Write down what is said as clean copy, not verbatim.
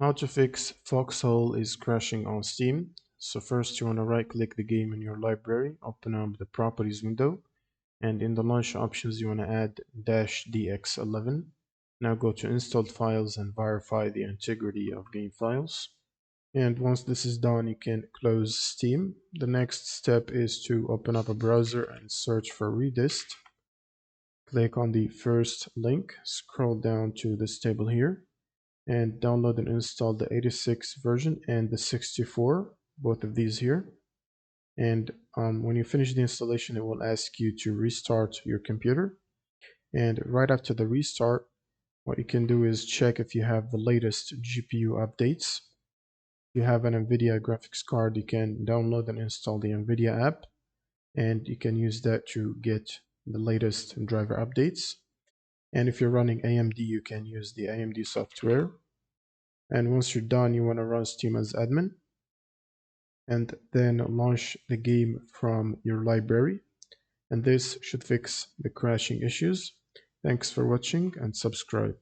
How to fix Foxhole is crashing on Steam. So first you want to right click the game in your library, open up the properties window, and in the launch options you want to add -dx11. Now go to installed files and verify the integrity of game files. And once this is done, you can close Steam. The next step is to open up a browser and search for Redist. Click on the first link, scroll down to this table here, and download and install the 86 version and the 64, both of these here. And when you finish the installation, it will ask you to restart your computer. And right after the restart, what you can do is check if you have the latest GPU updates. If you have an NVIDIA graphics card, you can download and install the NVIDIA app, and you can use that to get the latest driver updates. And if you're running AMD, you can use the AMD software. And once you're done, you want to run Steam as admin and then launch the game from your library. And this should fix the crashing issues. Thanks for watching and subscribe.